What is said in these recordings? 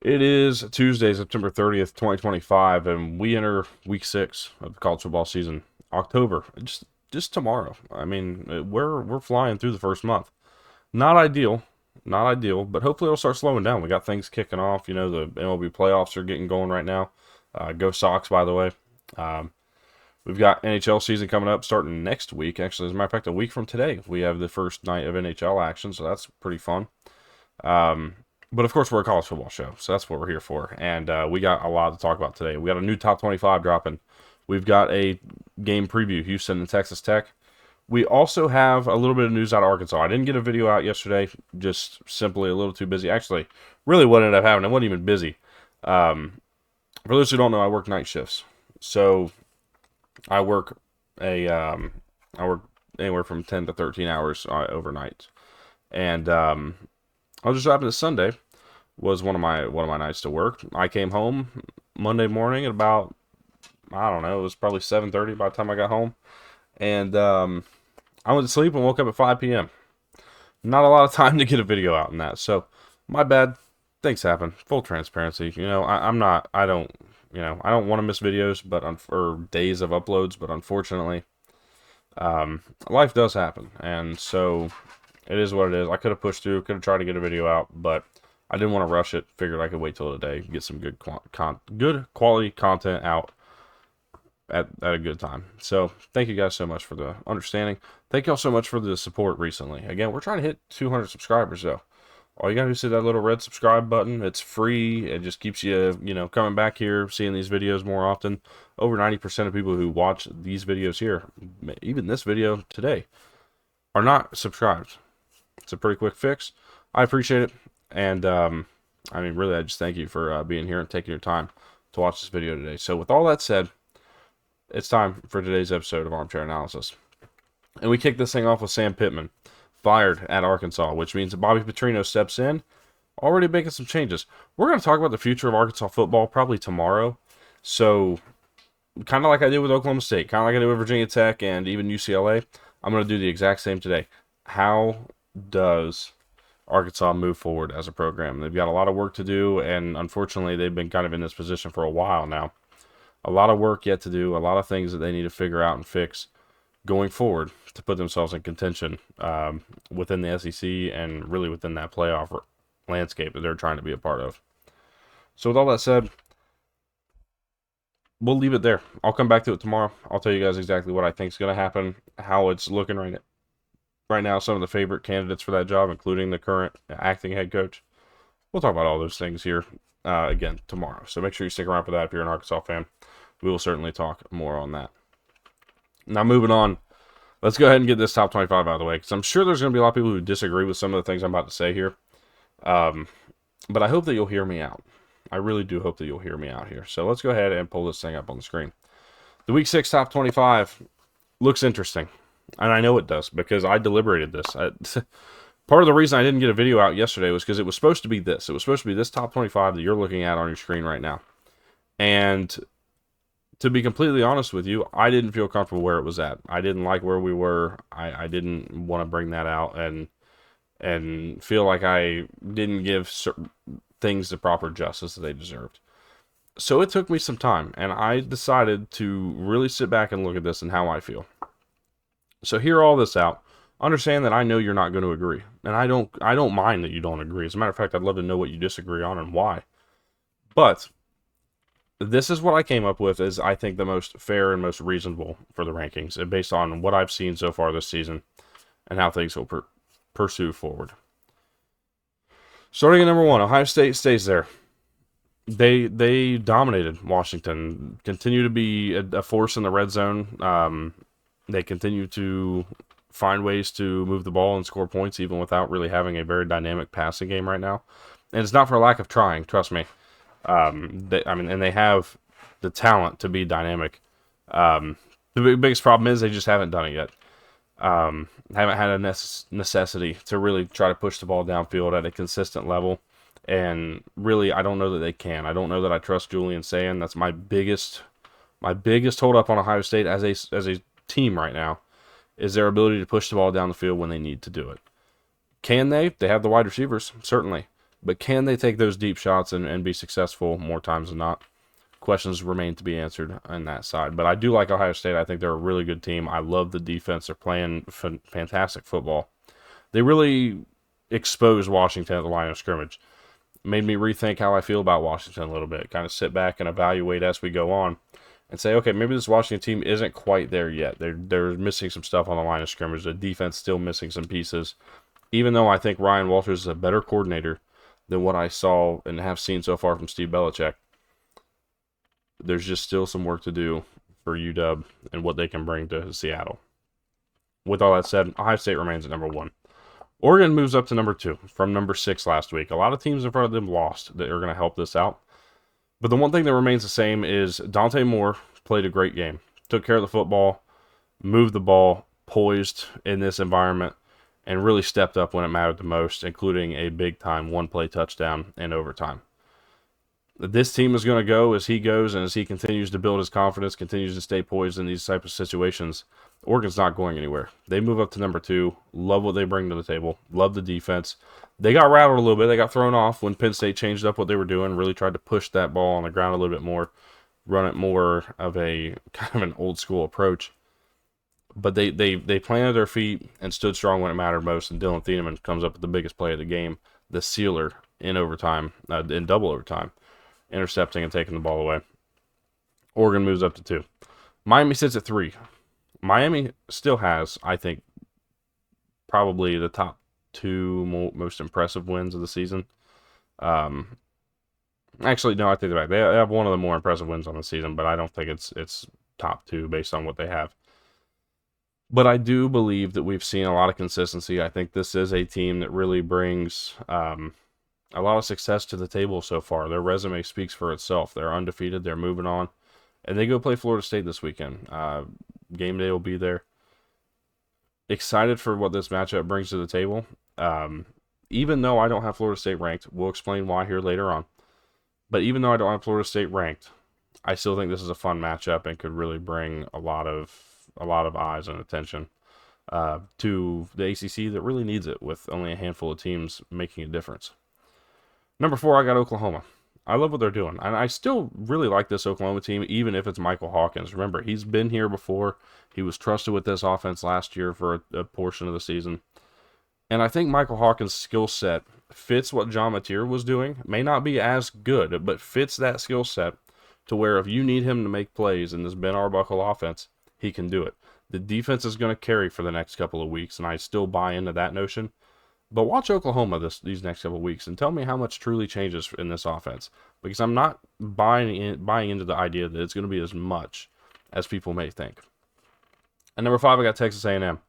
It is Tuesday, September 30th, 2025, and we enter week 6 of the college football season. October, just tomorrow. I mean, we're flying through the first month. Not ideal, not ideal, but hopefully it'll start slowing down. We got things kicking off. You know, the MLB playoffs are getting going right now. Go Sox, by the way. Um, we've got NHL season coming up starting next week. Actually, as a matter of fact, a week from today, we have the first night of NHL action, so that's pretty fun. Um, but of course, we're a college football show, so that's what we're here for. And we got a lot to talk about today. We got a new top 25 dropping. We've got a game preview, Houston and Texas Tech. We also have a little bit of news out of Arkansas. I didn't get a video out yesterday, just simply a little too busy. Actually, really what ended up happening, I wasn't even busy. For those who don't know, I work night shifts. So I work I work anywhere from 10 to 13 hours overnight. And I was just happened this Sunday was one of my nights to work. I came home Monday morning at about, I don't know, it was probably 7:30 by the time I got home, and I went to sleep and woke up at 5 p.m. Not a lot of time to get a video out in that, so my bad. Things happen. Full transparency. You know, I don't want to miss videos, but or days of uploads, but unfortunately, life does happen, and so it is what it is. I could have pushed through, could have tried to get a video out, but I didn't want to rush it. Figured I could wait till today, get some good good quality content out at a good time. So thank you guys so much for the understanding. Thank y'all so much for the support recently. Again, we're trying to hit 200 subscribers though. All you gotta do is hit that little red subscribe button. It's free. It just keeps you, coming back here, seeing these videos more often. Over 90% of people who watch these videos here, even this video today, are not subscribed. It's a pretty quick fix. I appreciate it. And, really, I just thank you for being here and taking your time to watch this video today. So with all that said, it's time for today's episode of Armchair Analysis. And we kick this thing off with Sam Pittman, fired at Arkansas, which means that Bobby Petrino steps in, already making some changes. We're going to talk about the future of Arkansas football probably tomorrow. So, kind of like I did with Oklahoma State, kind of like I did with Virginia Tech and even UCLA, I'm going to do the exact same today. How does Arkansas move forward as a program? They've got a lot of work to do, and unfortunately, they've been kind of in this position for a while now. A lot of work yet to do, a lot of things that they need to figure out and fix going forward to put themselves in contention within the SEC and really within that playoff landscape that they're trying to be a part of. So with all that said, we'll leave it there. I'll come back to it tomorrow. I'll tell you guys exactly what I think is going to happen, how it's looking right now, some of the favorite candidates for that job, including the current acting head coach. We'll talk about all those things here again tomorrow. So make sure you stick around for that if you're an Arkansas fan. We will certainly talk more on that. Now moving on, let's go ahead and get this top 25 out of the way, because I'm sure there's going to be a lot of people who disagree with some of the things I'm about to say here. But I hope that you'll hear me out. I really do hope that you'll hear me out here. So let's go ahead and pull this thing up on the screen. The Week 6 top 25 looks interesting. And I know it does, because I deliberated this. Part of the reason I didn't get a video out yesterday was because it was supposed to be this. It was supposed to be this top 25 that you're looking at on your screen right now. And to be completely honest with you, I didn't feel comfortable where it was at. I didn't like where we were. I didn't want to bring that out and feel like I didn't give certain things the proper justice that they deserved. So it took me some time, and I decided to really sit back and look at this and how I feel. So hear all this out. Understand that I know you're not going to agree, and I don't mind that you don't agree. As a matter of fact, I'd love to know what you disagree on and why. But this is what I came up with as I think the most fair and most reasonable for the rankings, based on what I've seen so far this season and how things will pursue forward. Starting at number 1, Ohio State stays there. They dominated Washington, continue to be a force in the red zone. They continue to find ways to move the ball and score points even without really having a very dynamic passing game right now. And it's not for lack of trying, trust me. And they have the talent to be dynamic. The biggest problem is they just haven't done it yet. Haven't had a necessity to really try to push the ball downfield at a consistent level. And really, I don't know that they can. I don't know that I trust Julian Sayin. That's my biggest hold up on Ohio State as a team right now, is their ability to push the ball down the field when they need to do it. Can they? They have the wide receivers, certainly. But can they take those deep shots and be successful more times than not? Questions remain to be answered on that side. But I do like Ohio State. I think they're a really good team. I love the defense. They're playing fantastic football. They really exposed Washington at the line of scrimmage. Made me rethink how I feel about Washington a little bit. Kind of sit back and evaluate as we go on and say, okay, maybe this Washington team isn't quite there yet. They're missing some stuff on the line of scrimmage. The defense still missing some pieces. Even though I think Ryan Walters is a better coordinator than what I saw and have seen so far from Steve Belichick, there's just still some work to do for UW and what they can bring to Seattle. With all that said, Ohio State remains at number 1. Oregon moves up to number 2 from number 6 last week. A lot of teams in front of them lost that are going to help this out. But the one thing that remains the same is Dante Moore played a great game. Took care of the football, moved the ball, poised in this environment, and really stepped up when it mattered the most, including a big-time one-play touchdown in overtime. This team is going to go as he goes, and as he continues to build his confidence, continues to stay poised in these types of situations. Oregon's not going anywhere. They move up to number 2. Love what they bring to the table. Love the defense. They got rattled a little bit. They got thrown off when Penn State changed up what they were doing, really tried to push that ball on the ground a little bit more, run it more of a kind of an old-school approach. But they planted their feet and stood strong when it mattered most, and Dylan Thieneman comes up with the biggest play of the game, the sealer in overtime, in double overtime, intercepting and taking the ball away. Oregon moves up to 2. Miami sits at 3. Miami still has, I think, probably the top 2 most impressive wins of the season. Actually, no, I take it back. They have one of the more impressive wins on the season, but I don't think it's top 2 based on what they have. But I do believe that we've seen a lot of consistency. I think this is a team that really brings a lot of success to the table so far. Their resume speaks for itself. They're undefeated. They're moving on. And they go play Florida State this weekend. Game day will be there. Excited for what this matchup brings to the table. Even though I don't have Florida State ranked, we'll explain why here later on. But even though I don't have Florida State ranked, I still think this is a fun matchup and could really bring a lot of eyes and attention to the ACC that really needs it, with only a handful of teams making a difference. Number 4, I got Oklahoma. I love what they're doing. And I still really like this Oklahoma team, even if it's Michael Hawkins. Remember, he's been here before. He was trusted with this offense last year for a portion of the season. And I think Michael Hawkins' skill set fits what John Mateer was doing. May not be as good, but fits that skill set to where if you need him to make plays in this Ben Arbuckle offense, he can do it. The defense is going to carry for the next couple of weeks, and I still buy into that notion. But watch Oklahoma these next couple of weeks and tell me how much truly changes in this offense. Because I'm not buying into the idea that it's going to be as much as people may think. And number 5, I got Texas A&M.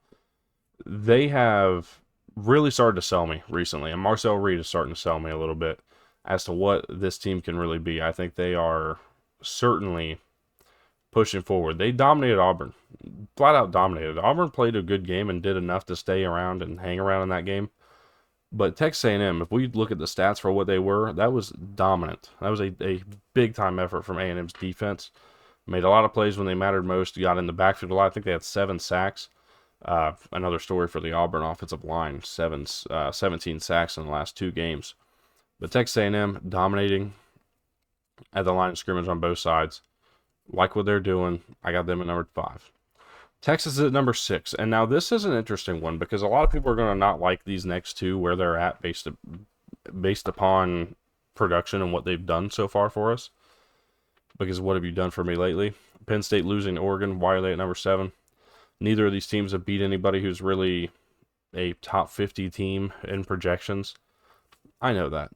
They have really started to sell me recently, and Marcel Reed is starting to sell me a little bit as to what this team can really be. I think they are certainly pushing forward. They dominated Auburn, flat out dominated. Auburn played a good game and did enough to stay around and hang around in that game. But Texas A&M, if we look at the stats for what they were, that was dominant. That was a big-time effort from A&M's defense. Made a lot of plays when they mattered most. Got in the backfield a lot. I think they had 7 sacks. Another story for the Auburn offensive line. 17 sacks in the last 2 games. But Texas A&M dominating at the line of scrimmage on both sides. Like what they're doing. I got them at number 5. Texas is at number 6. And now this is an interesting one because a lot of people are going to not like these next 2 where they're at based upon production and what they've done so far for us. Because what have you done for me lately? Penn State losing to Oregon. Why are they at number 7? Neither of these teams have beat anybody who's really a top 50 team in projections. I know that.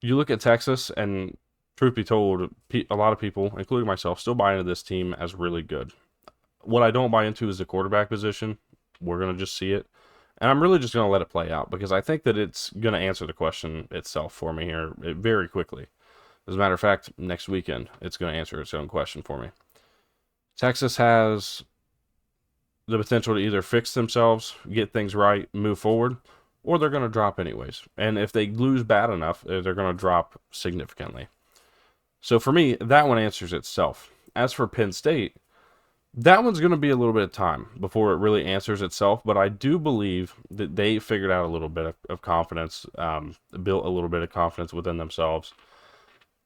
You look at Texas, and truth be told, a lot of people, including myself, still buy into this team as really good. What I don't buy into is the quarterback position. We're going to just see it. And I'm really just going to let it play out because I think that it's going to answer the question itself for me here very quickly. As a matter of fact, next weekend, it's going to answer its own question for me. Texas has the potential to either fix themselves, get things right, move forward, or they're going to drop anyways. And if they lose bad enough, they're going to drop significantly. So for me, that one answers itself. As for Penn State, That one's going to be a little bit of time before it really answers itself, but I do believe that they figured out a little bit of confidence, built a little bit of confidence within themselves.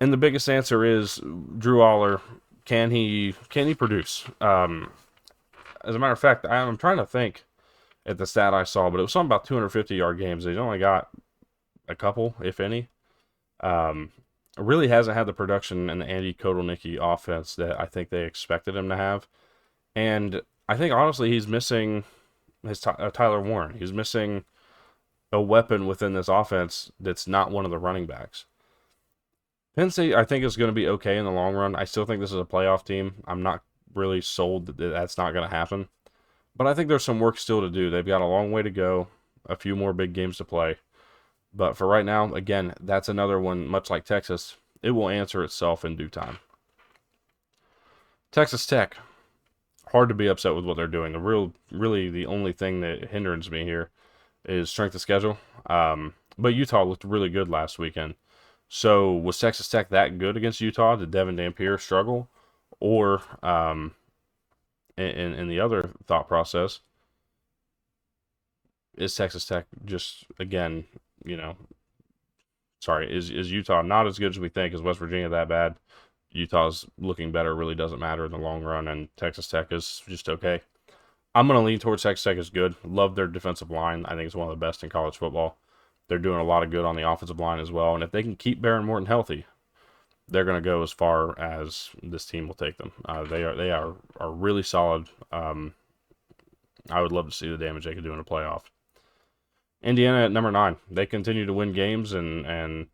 And the biggest answer is Drew Aller. Can he produce? As a matter of fact, I'm trying to think at the stat I saw, but it was something about 250-yard games. He's only got a couple, if any. Um, really hasn't had the production in the Andy Kotelnicki offense that I think they expected him to have. And I think honestly, he's missing his Tyler Warren. He's missing a weapon within this offense that's not one of the running backs. Penn State, I think, is going to be okay in the long run. I still think this is a playoff team. I'm not really sold that that's not going to happen. But I think there's some work still to do. They've got a long way to go, a few more big games to play. But for right now, again, that's another one, much like Texas, it will answer itself in due time. Texas Tech, hard to be upset with what they're doing. Really, the only thing that hinders me here is strength of schedule. But Utah looked really good last weekend. So was Texas Tech that good against Utah? Did Devin Dampier struggle? Or in the other thought process, is Texas Tech just, again, is Utah not as good as we think? Is West Virginia that bad? Utah's looking better, really doesn't matter in the long run, and Texas Tech is just okay. I'm going to lean towards Texas Tech is good. Love their defensive line. I think it's one of the best in college football. They're doing a lot of good on the offensive line as well, and if they can keep Baron Morton healthy, they're going to go as far as this team will take them. They are really solid. I would love to see the damage they could do in a playoff. Indiana at number 9. They continue to win games, and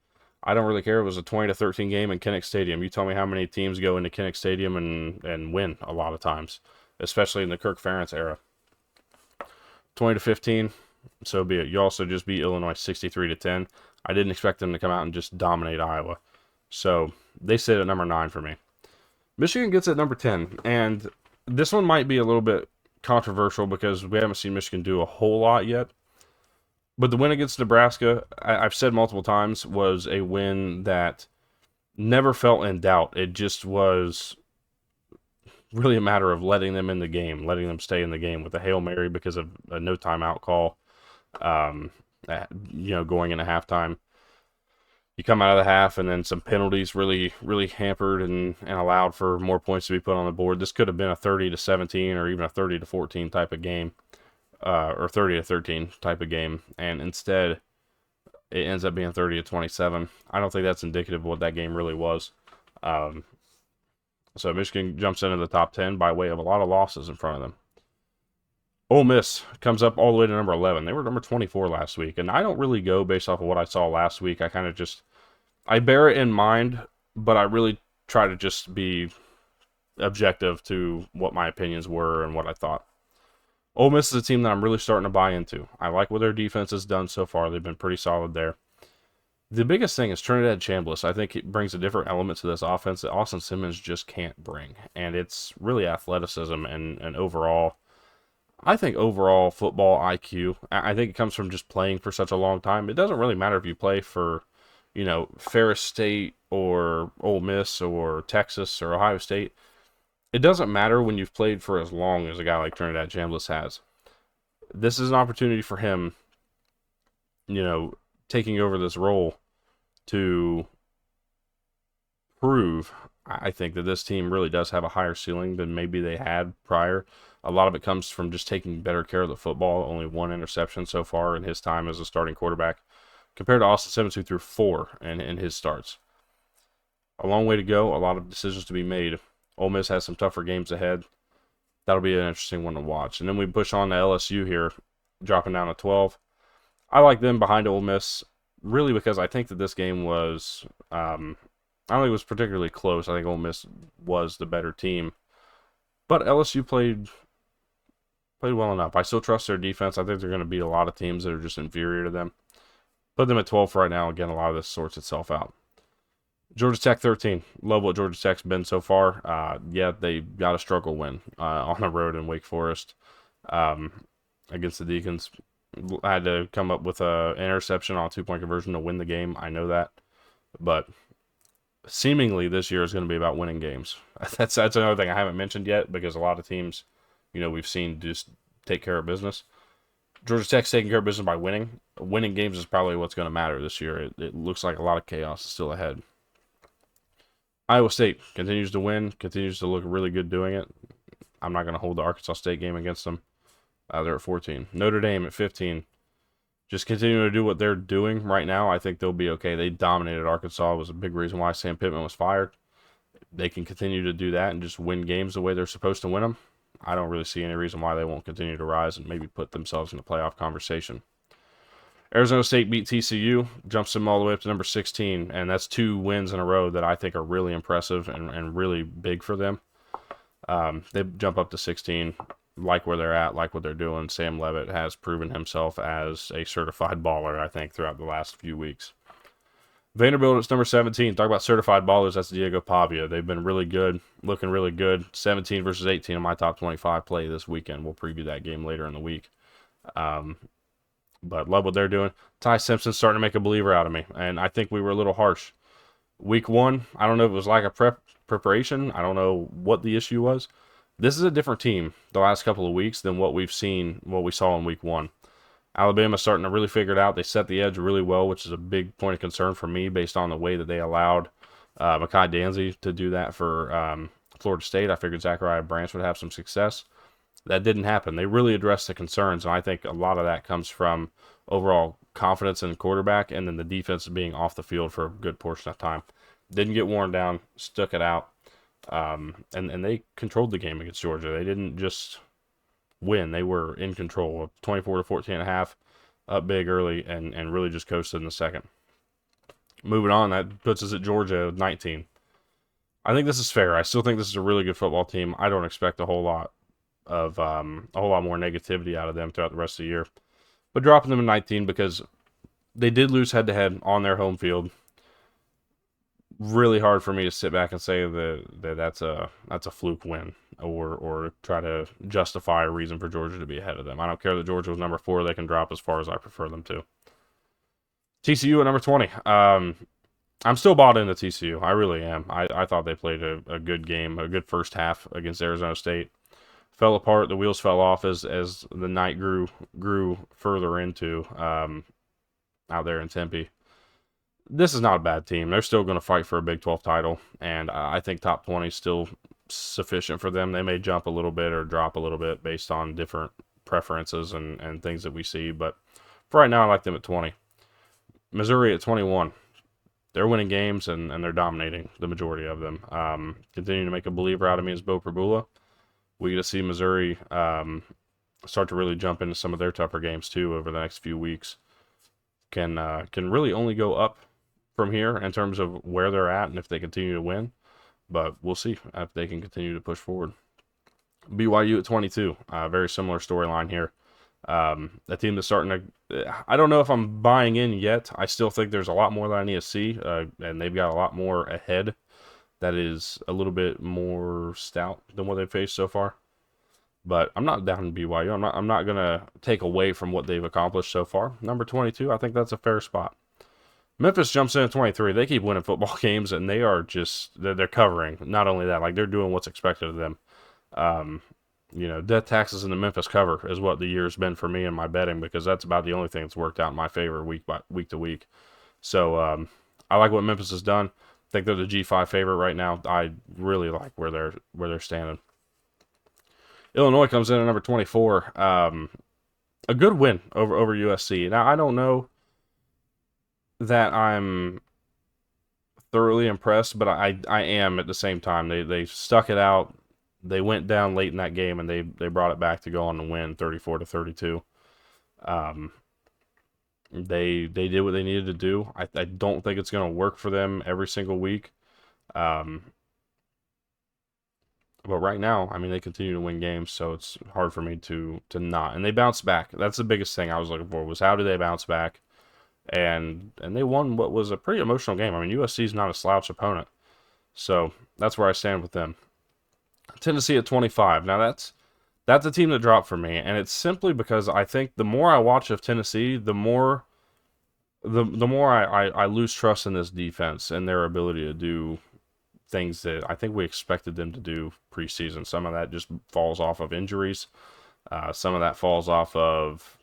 I don't really care. It was a 20-13 game in Kinnick Stadium. You tell me how many teams go into Kinnick Stadium and win a lot of times, especially in the Kirk Ferentz era. 20-15, so be it. You also just beat Illinois 63-10. I didn't expect them to come out and just dominate Iowa. So they sit at number 9 for me. Michigan gets at number 10, and this one might be a little bit controversial because we haven't seen Michigan do a whole lot yet. But the win against Nebraska, I've said multiple times, was a win that never felt in doubt. It just was really a matter of letting them in the game, letting them stay in the game with a Hail Mary because of a no timeout call, going into halftime. You come out of the half, and then some penalties really, really hampered and allowed for more points to be put on the board. This could have been a 30-17 or even a 30-14 type of game. Or 30-13 type of game, and instead it ends up being 30-27. I don't think that's indicative of what that game really was. So Michigan jumps into the top 10 by way of a lot of losses in front of them. Ole Miss comes up all the way to number 11. They were number 24 last week, and I don't really go based off of what I saw last week. I kind of I bear it in mind, but I really try to just be objective to what my opinions were and what I thought. Ole Miss is a team that I'm really starting to buy into. I like what their defense has done so far. They've been pretty solid there. The biggest thing is Trinidad Chambliss. I think it brings a different element to this offense that Austin Simmons just can't bring. And it's really athleticism and overall, I think overall football IQ. I think it comes from just playing for such a long time. It doesn't really matter if you play for, Ferris State or Ole Miss or Texas or Ohio State. It doesn't matter when you've played for as long as a guy like Trinidad Chambliss has. This is an opportunity for him, taking over this role to prove, I think, that this team really does have a higher ceiling than maybe they had prior. A lot of it comes from just taking better care of the football. Only 1 interception so far in his time as a starting quarterback, compared to Austin Simmons, who threw 4 in his starts. A long way to go, a lot of decisions to be made. Ole Miss has some tougher games ahead. That'll be an interesting one to watch. And then we push on to LSU here, dropping down to 12. I like them behind Ole Miss, really because I think that this game was, I don't think it was particularly close. I think Ole Miss was the better team. But LSU played well enough. I still trust their defense. I think they're going to beat a lot of teams that are just inferior to them. Put them at 12 for right now. Again, a lot of this sorts itself out. Georgia Tech 13. Love what Georgia Tech's been so far. They got a struggle win on the road in Wake Forest against the Deacons. I had to come up with an interception on a 2-point conversion to win the game. I know that. But seemingly this year is going to be about winning games. That's another thing I haven't mentioned yet, because a lot of teams, we've seen just take care of business. Georgia Tech's taking care of business by winning. Winning games is probably what's going to matter this year. It looks like a lot of chaos is still ahead. Iowa State continues to win, continues to look really good doing it. I'm not going to hold the Arkansas State game against them. They're at 14. Notre Dame at 15. Just continuing to do what they're doing right now. I think they'll be okay. They dominated Arkansas. It was a big reason why Sam Pittman was fired. They can continue to do that and just win games the way they're supposed to win them. I don't really see any reason why they won't continue to rise and maybe put themselves in the playoff conversation. Arizona State beat TCU, jumps them all the way up to number 16, and that's 2 wins in a row that I think are really impressive and really big for them. They jump up to 16, like where they're at, like what they're doing. Sam Leavitt has proven himself as a certified baller, I think, throughout the last few weeks. Vanderbilt is number 17. Talk about certified ballers. That's Diego Pavia. They've been really good, looking really good. 17 versus 18 in my top 25 play this weekend. We'll preview that game later in the week. But love what they're doing. Ty Simpson's starting to make a believer out of me, and I think we were a little harsh. Week 1, I don't know if it was lack of preparation. I don't know what the issue was. This is a different team the last couple of weeks than what we saw in week 1. Alabama's starting to really figure it out. They set the edge really well, which is a big point of concern for me based on the way that they allowed Mekhi Danzy to do that for Florida State. I figured Zachariah Branch would have some success. That didn't happen. They really addressed the concerns, and I think a lot of that comes from overall confidence in the quarterback and then the defense being off the field for a good portion of time. Didn't get worn down, stuck it out, and they controlled the game against Georgia. They didn't just win. They were in control of 24 to 14 and a half, up big early, and really just coasted in the second. Moving on, that puts us at Georgia 19. I think this is fair. I still think this is a really good football team. I don't expect a whole lot more negativity out of them throughout the rest of the year. But dropping them in 19 because they did lose head-to-head on their home field. Really hard for me to sit back and say that's a fluke win or try to justify a reason for Georgia to be ahead of them. I don't care that Georgia was number 4. They can drop as far as I prefer them to. TCU at number 20. I'm still bought into TCU. I really am. I thought they played a good game, a good first half against Arizona State. Fell apart. The wheels fell off as the night grew further into out there in Tempe. This is not a bad team. They're still going to fight for a Big 12 title, and I think top 20 is still sufficient for them. They may jump a little bit or drop a little bit based on different preferences and things that we see, but for right now, I like them at 20. Missouri at 21. They're winning games, and they're dominating the majority of them. Continuing to make a believer out of me is Bo Prabula. We get to see Missouri start to really jump into some of their tougher games, too, over the next few weeks. Can really only go up from here in terms of where they're at and if they continue to win. But we'll see if they can continue to push forward. BYU at 22. Very similar storyline here. A team that's starting to... I don't know if I'm buying in yet. I still think there's a lot more that I need to see. And they've got a lot more ahead that is a little bit more stout than what they've faced so far. But I'm not down in BYU. I'm not going to take away from what they've accomplished so far. Number 22, I think that's a fair spot. Memphis jumps in at 23. They keep winning football games, and they are just, they're covering. Not only that, like they're doing what's expected of them. Death taxes in the Memphis cover is what the year's been for me in my betting, because that's about the only thing that's worked out in my favor week to week. So I like what Memphis has done. I think they're the G5 favorite right now. I really like where they're standing. Illinois comes in at number 24. A good win over USC. Now, I don't know that I'm thoroughly impressed, but I am at the same time. They stuck it out. They went down late in that game, and they brought it back to go on to win 34-32. They did what they needed to do. I don't think it's going to work for them every single week. But right now, I mean, they continue to win games, so it's hard for me to not. And they bounce back. That's the biggest thing I was looking for, was how do they bounce back? And they won what was a pretty emotional game. I mean, USC is not a slouch opponent. So that's where I stand with them. Tennessee at 25. Now, that's a team that dropped for me, and it's simply because I think the more I watch of Tennessee, the more the more I lose trust in this defense and their ability to do things that I think we expected them to do preseason. Some of that just falls off of injuries. Some of that falls off of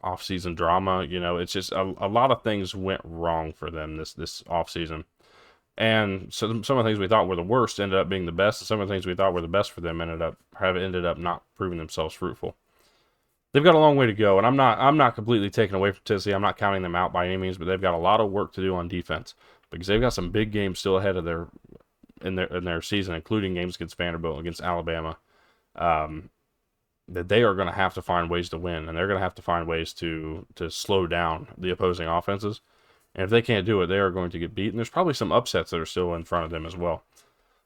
offseason drama. You know, it's just a lot of things went wrong for them this offseason. And so some of the things we thought were the worst ended up being the best, and some of the things we thought were the best for them ended up not proving themselves fruitful. They've got a long way to go, and I'm not completely taken away from Tennessee. I'm not counting them out by any means, but they've got a lot of work to do on defense because they've got some big games still ahead of their season, including games against Vanderbilt, against Alabama, that they are going to have to find ways to win, and they're going to have to find ways to slow down the opposing offenses. And if they can't do it, they are going to get beat. And there's probably some upsets that are still in front of them as well.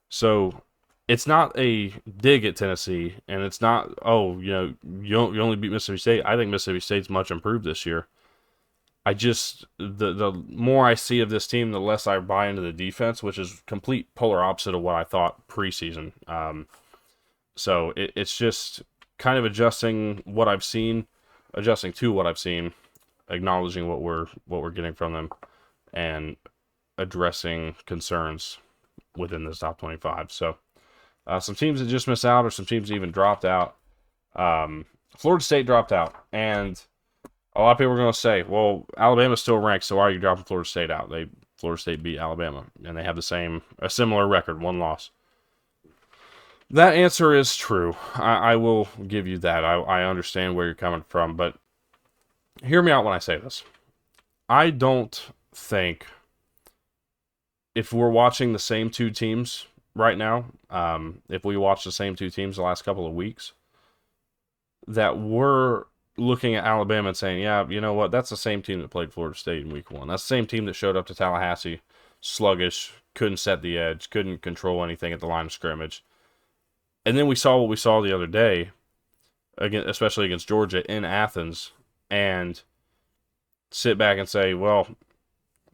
So it's not a dig at Tennessee, and it's not, oh, you only beat Mississippi State. I think Mississippi State's much improved this year. I just, the more I see of this team, the less I buy into the defense, which is complete polar opposite of what I thought preseason. So it's just kind of adjusting to what I've seen, acknowledging what we're getting from them, and addressing concerns within this top 25. So some teams that just missed out, or some teams that even dropped out. Florida State dropped out, and a lot of people are going to say, well, Alabama's still ranked, so why are you dropping Florida State out? Florida State beat Alabama, and they have a similar record, 1 loss. That answer is true. I will give you that. I understand where you're coming from, but hear me out when I say this. I don't think, if we're watching the same two teams right now, if we watch the same two teams the last couple of weeks, that we're looking at Alabama and saying, yeah, you know what, that's the same team that played Florida State in week 1. That's the same team that showed up to Tallahassee sluggish, couldn't set the edge, couldn't control anything at the line of scrimmage. And then we saw what we saw the other day, again, especially against Georgia in Athens, and sit back and say, well,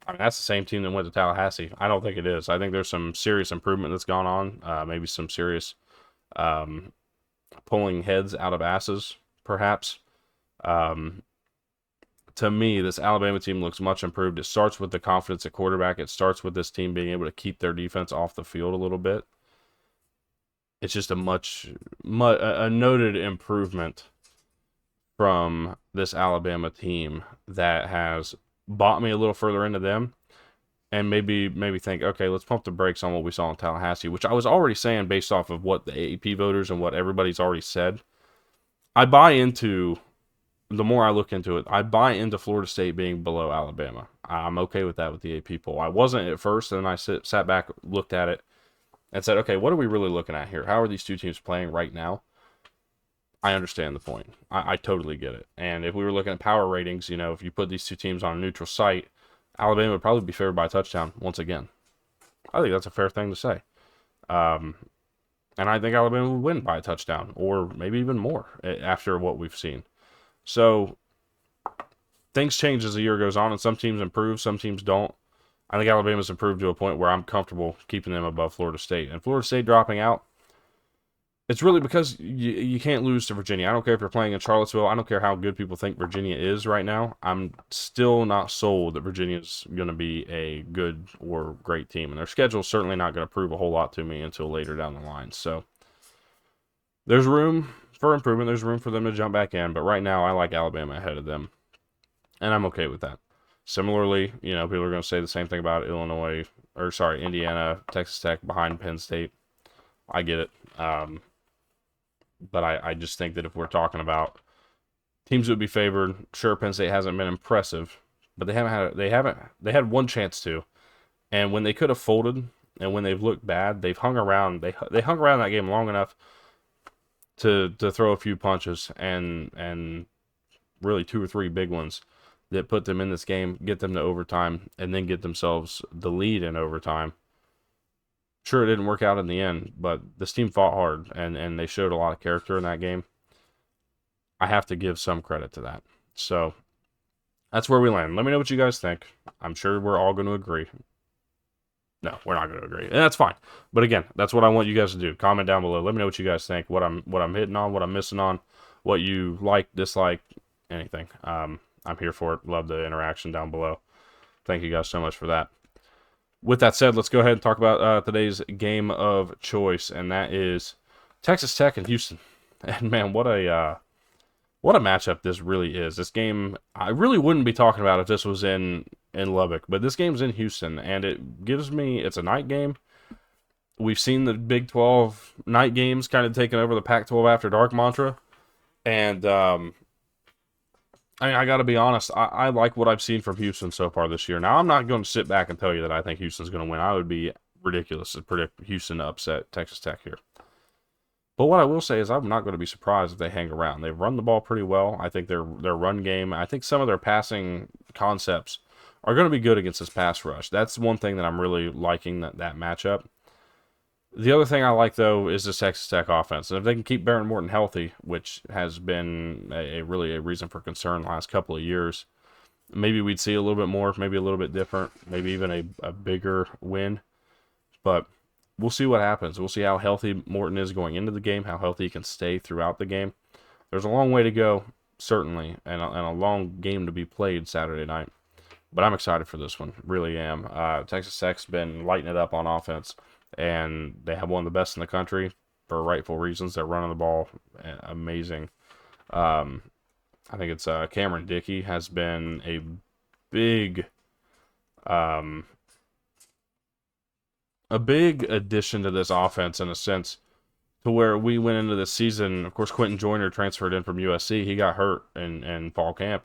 I mean, that's the same team that went to Tallahassee. I don't think it is. I think there's some serious improvement that's gone on, maybe some serious pulling heads out of asses, perhaps. To me, this Alabama team looks much improved. It starts with the confidence at quarterback. It starts with this team being able to keep their defense off the field a little bit. It's just a noted improvement from this Alabama team that has bought me a little further into them, and maybe think, okay, let's pump the brakes on what we saw in Tallahassee, which I was already saying based off of what the AP voters and what everybody's already said. I buy into, the more I look into it, I buy into Florida State being below Alabama. I'm okay with that with the AP poll. I wasn't at first, and then I sat back, looked at it, and said, okay, what are we really looking at here? How are these two teams playing right now? I understand the point. I totally get it. And if we were looking at power ratings, if you put these two teams on a neutral site, Alabama would probably be favored by a touchdown once again. I think that's a fair thing to say. And I think Alabama would win by a touchdown, or maybe even more after what we've seen. So things change as the year goes on, and some teams improve, some teams don't. I think Alabama's improved to a point where I'm comfortable keeping them above Florida State. And Florida State dropping out, it's really because you can't lose to Virginia. I don't care if you're playing in Charlottesville. I don't care how good people think Virginia is right now. I'm still not sold that Virginia's going to be a good or great team. And their schedule's certainly not going to prove a whole lot to me until later down the line. So there's room for improvement. There's room for them to jump back in. But right now, I like Alabama ahead of them. And I'm okay with that. Similarly, people are going to say the same thing about Indiana, Texas Tech behind Penn State. I get it. But I just think that if we're talking about teams that would be favored, sure, Penn State hasn't been impressive, but they had one chance to, and when they could have folded and when they've looked bad, they've hung around. They hung around that game long enough to throw a few punches and really 2 or 3 big ones that put them in this game, get them to overtime, and then get themselves the lead in overtime. Sure, it didn't work out in the end, but this team fought hard, and they showed a lot of character in that game. I have to give some credit to that. So that's where we land. Let me know what you guys think. I'm sure we're all going to agree. No, we're not going to agree, and that's fine. But again, that's what I want you guys to do. Comment down below. Let me know what you guys think. What I'm hitting on, what I'm missing on, what you like, dislike, anything. I'm here for it. Love the interaction down below. Thank you guys so much for that. With that said, let's go ahead and talk about today's game of choice, and that is Texas Tech and Houston. And man, what a matchup this really is. This game, I really wouldn't be talking about if this was in Lubbock, but this game's in Houston, and it's a night game. We've seen the Big 12 night games kind of taking over the Pac-12 after dark mantra, and I got to be honest, I like what I've seen from Houston so far this year. Now, I'm not going to sit back and tell you that I think Houston's going to win. I would be ridiculous to predict Houston to upset Texas Tech here. But what I will say is I'm not going to be surprised if they hang around. They've run the ball pretty well. I think their run game, I think some of their passing concepts are going to be good against this pass rush. That's one thing that I'm really liking, that matchup. The other thing I like, though, is this Texas Tech offense. And if they can keep Behren Morton healthy, which has been really a reason for concern the last couple of years, maybe we'd see a little bit more, maybe a little bit different, maybe even a bigger win. But we'll see what happens. We'll see how healthy Morton is going into the game, how healthy he can stay throughout the game. There's a long way to go, certainly, and a long game to be played Saturday night. But I'm excited for this one, really am. Texas Tech's been lighting it up on offense, and they have one of the best in the country for rightful reasons. They're running the ball amazing. I think it's Cameron Dickey has been a big addition to this offense, in a sense, to where we went into the season. Of course, Quentin Joyner transferred in from USC. He got hurt in fall camp.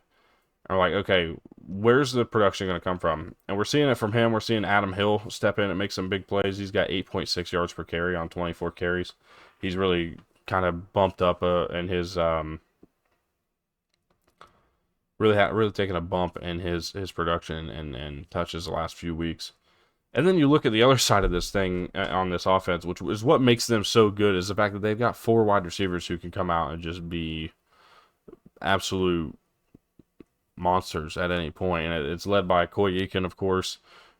And we're like, okay, where's the production going to come from? And we're seeing it from him. We're seeing Adam Hill step in and make some big plays. He's got 8.6 yards per carry on 24 carries. He's really kind of bumped up in his really taken a bump in his production and touches the last few weeks. And then you look at the other side of this thing on this offense, which is what makes them so good, is the fact that they've got 4 wide receivers who can come out and just be absolute monsters at any point. And it's led by Coy Eakin, of course.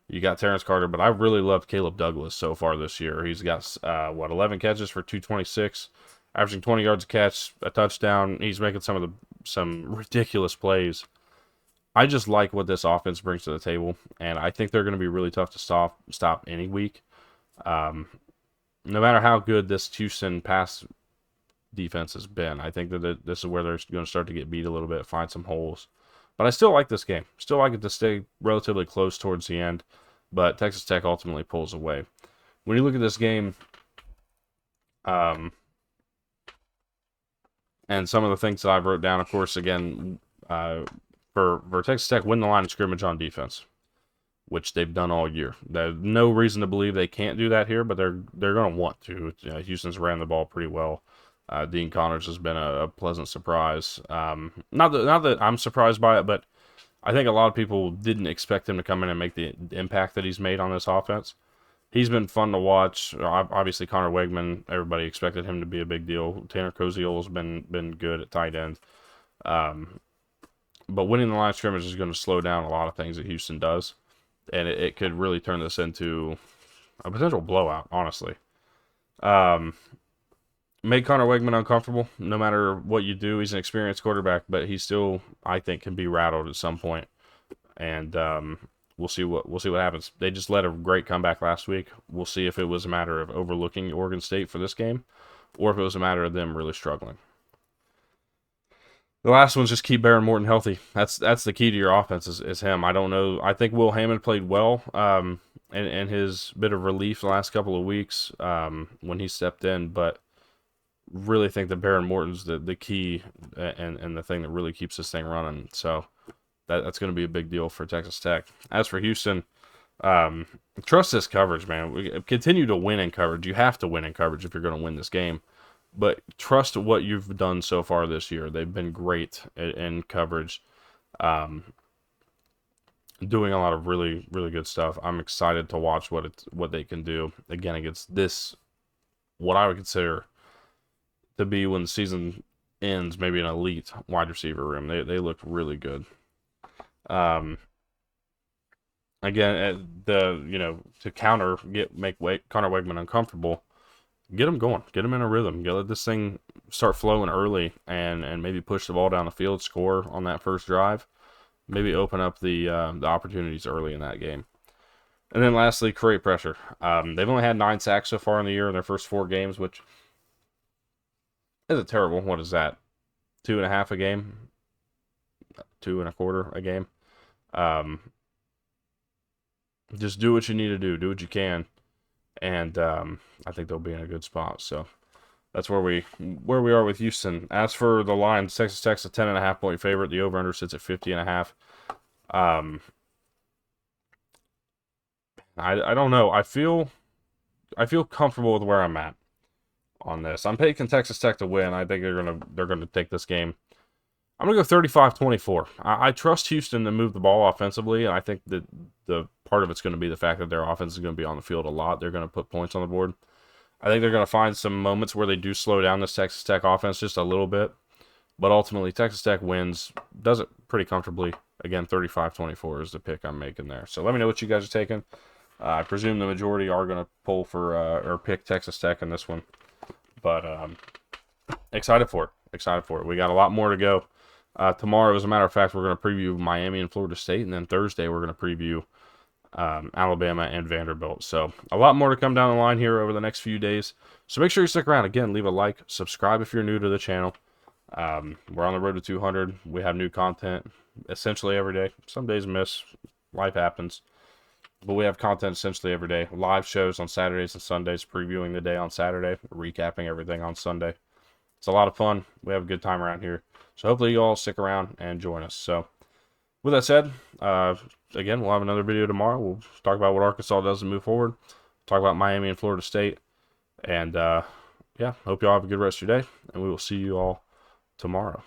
You got Terrence Carter, but I really loved Caleb Douglas so far this year. He's got 11 catches for 226, averaging 20 yards a catch, a touchdown. He's making some ridiculous plays. I just like what this offense brings to the table, and I think they're going to be really tough to stop any week. No matter how good this Houston pass defense has been, I think that this is where they're going to start to get beat a little bit, find some holes. But I still like this game. Still like it to stay relatively close towards the end, but Texas Tech ultimately pulls away. When you look at this game, and some of the things that I've wrote down, of course, again, for Texas Tech, win the line of scrimmage on defense, which they've done all year. There's no reason to believe they can't do that here, but they're going to want to. Houston's ran the ball pretty well. Dean Connors has been a pleasant surprise. Not that I'm surprised by it, but I think a lot of people didn't expect him to come in and make the impact that he's made on this offense. He's been fun to watch. Obviously, Connor Wegman, everybody expected him to be a big deal. Tanner Koziol's been good at tight end. But winning the line of scrimmage is going to slow down a lot of things that Houston does, and it could really turn this into a potential blowout, honestly. Make Connor Wegman uncomfortable no matter what you do. He's an experienced quarterback, but he still, I think, can be rattled at some point. And we'll see what happens. They just led a great comeback last week. We'll see if it was a matter of overlooking Oregon State for this game, or if it was a matter of them really struggling. The last one's just keep Behren Morton healthy. That's the key to your offense is him. I don't know. I think Will Hammond played well and his bit of relief the last couple of weeks when he stepped in, but really think that Behren Morton's the key and the thing that really keeps this thing running. So that's going to be a big deal for Texas Tech. As for Houston, trust this coverage, man. We continue to win in coverage. You have to win in coverage if you're going to win this game. But trust what you've done so far this year. They've been great in coverage, doing a lot of really, really good stuff. I'm excited to watch what they can do again against this, what I would consider to be, when the season ends, maybe an elite wide receiver room. They look really good. Again, to counter, make Connor Wegman uncomfortable. Get him going. Get him in a rhythm. Let this thing start flowing early and maybe push the ball down the field, score on that first drive. maybe open up the opportunities early in that game. And then lastly, create pressure. They've only had 9 sacks so far in the year in their first 4 games, which isn't terrible. What is that? 2.5 a game? 2.25 a game? Um, just do what you need to do. Do what you can. And I think they'll be in a good spot. So that's where we are with Houston. As for the line, Texas Tech's a 10.5 point favorite. The over/under sits at 50.5. I don't know. I feel comfortable with where I'm at on this. I'm picking Texas Tech to win. I think they're gonna take this game. I'm gonna go 35-24. I trust Houston to move the ball offensively, and I think that the part of it's going to be the fact that their offense is going to be on the field a lot. They're going to put points on the board. I think they're going to find some moments where they do slow down this Texas Tech offense just a little bit, but ultimately Texas Tech wins, does it pretty comfortably. Again, 35-24 is the pick I'm making there. So let me know what you guys are taking. I presume the majority are going to pull for or pick Texas Tech in this one, but excited for it. Excited for it. We got a lot more to go. Tomorrow, as a matter of fact, we're going to preview Miami and Florida State, and then Thursday we're going to preview Alabama and Vanderbilt. So a lot more to come down the line here over the next few days. So make sure you stick around. Again, leave a like, subscribe if you're new to the channel. We're on the road to 200. We have new content essentially every day. Some days miss. Life happens. But we have content essentially every day. Live shows on Saturdays and Sundays, previewing the day on Saturday, recapping everything on Sunday. It's a lot of fun. We have a good time around here. So hopefully you all stick around and join us. So with that said, again, we'll have another video tomorrow. We'll talk about what Arkansas does to move forward. Talk about Miami and Florida State. And, yeah, hope you all have a good rest of your day. And we will see you all tomorrow.